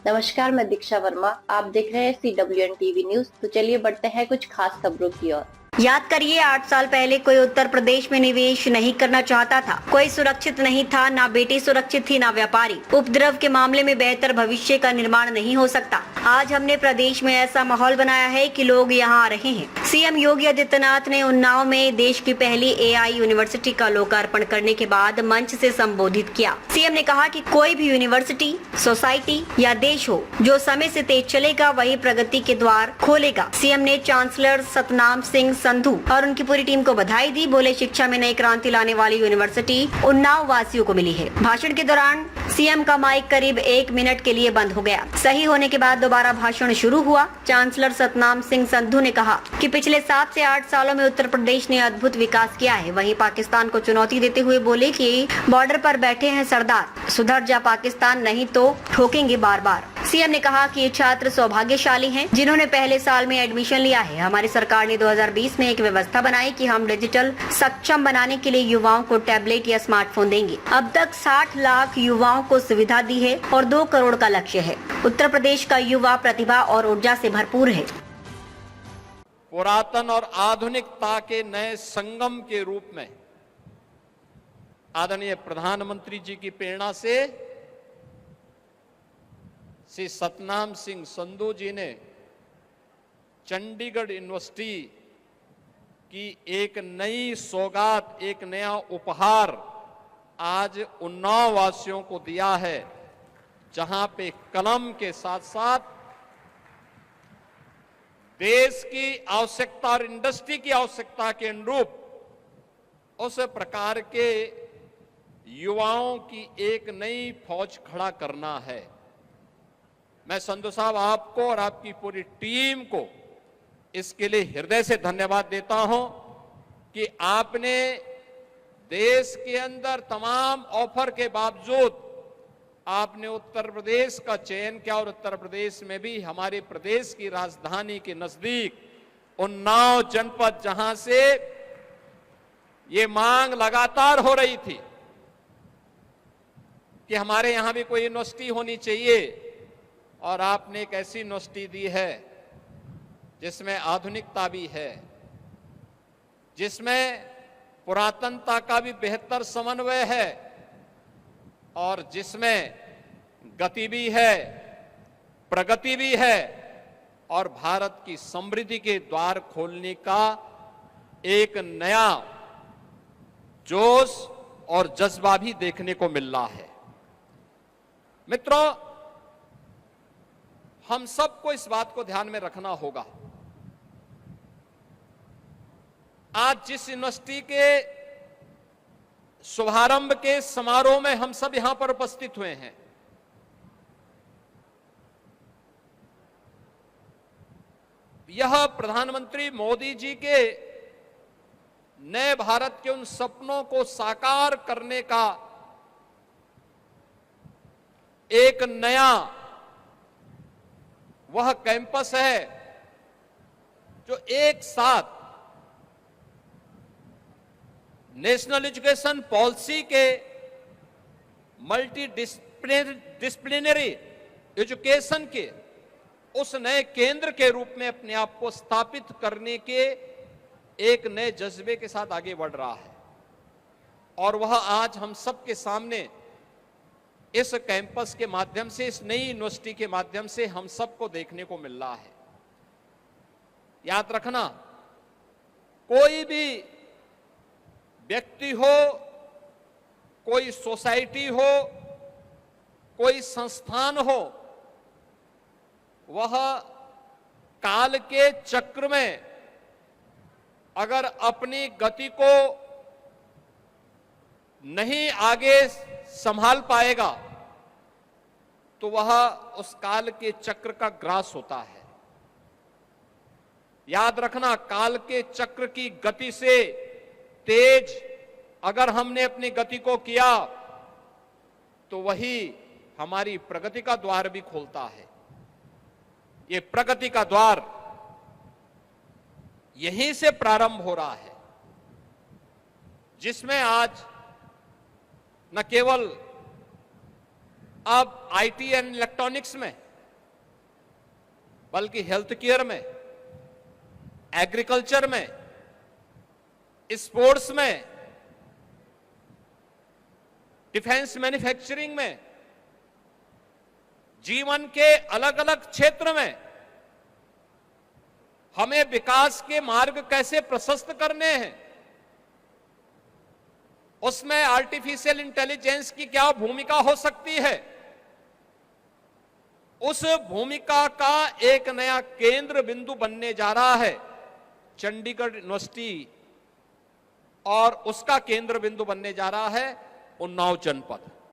नमस्कार, मैं दीक्षा वर्मा। आप देख रहे हैं CWN टीवी न्यूज। तो चलिए बढ़ते हैं कुछ खास खबरों की ओर। याद करिए 8 साल पहले कोई उत्तर प्रदेश में निवेश नहीं करना चाहता था। कोई सुरक्षित नहीं था, ना बेटी सुरक्षित थी, ना व्यापारी। उपद्रव के मामले में बेहतर भविष्य का निर्माण नहीं हो सकता। आज हमने प्रदेश में ऐसा माहौल बनाया है कि लोग यहाँ आ रहे हैं। सीएम योगी आदित्यनाथ ने उन्नाव में देश की पहली AI यूनिवर्सिटी का लोकार्पण करने के बाद मंच से संबोधित किया। सीएम ने कहा कि कोई भी यूनिवर्सिटी, सोसाइटी या देश हो, जो समय से तेज चलेगा वही प्रगति के द्वार खोलेगा। सीएम ने चांसलर सतनाम सिंह संधू और उनकी पूरी टीम को बधाई दी। बोले, शिक्षा में नई क्रांति लाने वाली यूनिवर्सिटी उन्नाव वासियों को मिली है। भाषण के दौरान सीएम का माइक करीब 1 मिनट के लिए बंद हो गया। सही होने के बाद दोबारा भाषण शुरू हुआ। चांसलर सतनाम सिंह संधू ने कहा कि पिछले 7 से 8 सालों में उत्तर प्रदेश ने अद्भुत विकास किया है। वहीं पाकिस्तान को चुनौती देते हुए बोले कि बॉर्डर पर बैठे हैं सरदार, सुधर जा पाकिस्तान, नहीं तो ठोकेंगे बार बार। सीएम ने कहा कि ये छात्र सौभाग्यशाली हैं जिन्होंने पहले साल में एडमिशन लिया है। हमारी सरकार ने 2020 में एक व्यवस्था बनाई कि हम डिजिटल सक्षम बनाने के लिए युवाओं को टैबलेट या स्मार्टफोन देंगे। अब तक 60 लाख युवाओं को सुविधा दी है और 2 करोड़ का लक्ष्य है। उत्तर प्रदेश का युवा प्रतिभा और ऊर्जा से भरपूर है। पुरातन और आधुनिकता के नए संगम के रूप में आदरणीय प्रधानमंत्री जी की प्रेरणा से श्री सतनाम सिंह संधू जी ने चंडीगढ़ यूनिवर्सिटी की एक नई सौगात, एक नया उपहार आज उन्नाव वासियों को दिया है, जहां पे कलम के साथ साथ देश की आवश्यकता और इंडस्ट्री की आवश्यकता के अनुरूप उस प्रकार के युवाओं की एक नई फौज खड़ा करना है। मैं संधू साहब आपको और आपकी पूरी टीम को इसके लिए हृदय से धन्यवाद देता हूं कि आपने देश के अंदर तमाम ऑफर के बावजूद आपने उत्तर प्रदेश का चयन किया और उत्तर प्रदेश में भी हमारे प्रदेश की राजधानी के नजदीक उन्नाव जनपद, जहां से ये मांग लगातार हो रही थी कि हमारे यहां भी कोई यूनिवर्सिटी होनी चाहिए, और आपने एक ऐसी यूनिवर्सिटी दी है जिसमें आधुनिकता भी है, जिसमें पुरातनता का भी बेहतर समन्वय है और जिसमें गति भी है, प्रगति भी है और भारत की समृद्धि के द्वार खोलने का एक नया जोश और जज्बा भी देखने को मिल रहा है। मित्रों, हम सबको इस बात को ध्यान में रखना होगा, आज जिस यूनिवर्सिटी के शुभारंभ के समारोह में हम सब यहां पर उपस्थित हुए हैं, यह प्रधानमंत्री मोदी जी के नए भारत के उन सपनों को साकार करने का एक नया वह कैंपस है जो एक साथ नेशनल एजुकेशन पॉलिसी के मल्टी डिसिप्लिनरी एजुकेशन के उस नए केंद्र के रूप में अपने आप को स्थापित करने के एक नए जज्बे के साथ आगे बढ़ रहा है। और वह आज हम सबके सामने इस कैंपस के माध्यम से, इस नई यूनिवर्सिटी के माध्यम से हम सबको देखने को मिल रहा है। याद रखना, कोई भी व्यक्ति हो, कोई सोसाइटी हो, कोई संस्थान हो, वह काल के चक्र में अगर अपनी गति को नहीं आगे संभाल पाएगा तो वह उस काल के चक्र का ग्रास होता है। याद रखना, काल के चक्र की गति से तेज अगर हमने अपनी गति को किया तो वही हमारी प्रगति का द्वार भी खोलता है। ये प्रगति का द्वार यहीं से प्रारंभ हो रहा है, जिसमें आज न केवल अब आईटी एंड इलेक्ट्रॉनिक्स में बल्कि हेल्थ केयर में, एग्रीकल्चर में, स्पोर्ट्स में, डिफेंस मैन्युफैक्चरिंग में, जीवन के अलग अलग क्षेत्र में हमें विकास के मार्ग कैसे प्रशस्त करने हैं, उसमें आर्टिफिशियल इंटेलिजेंस की क्या भूमिका हो सकती है, उस भूमिका का एक नया केंद्र बिंदु बनने जा रहा है चंडीगढ़ यूनिवर्सिटी, और उसका केंद्र बिंदु बनने जा रहा है उन्नाव जनपद।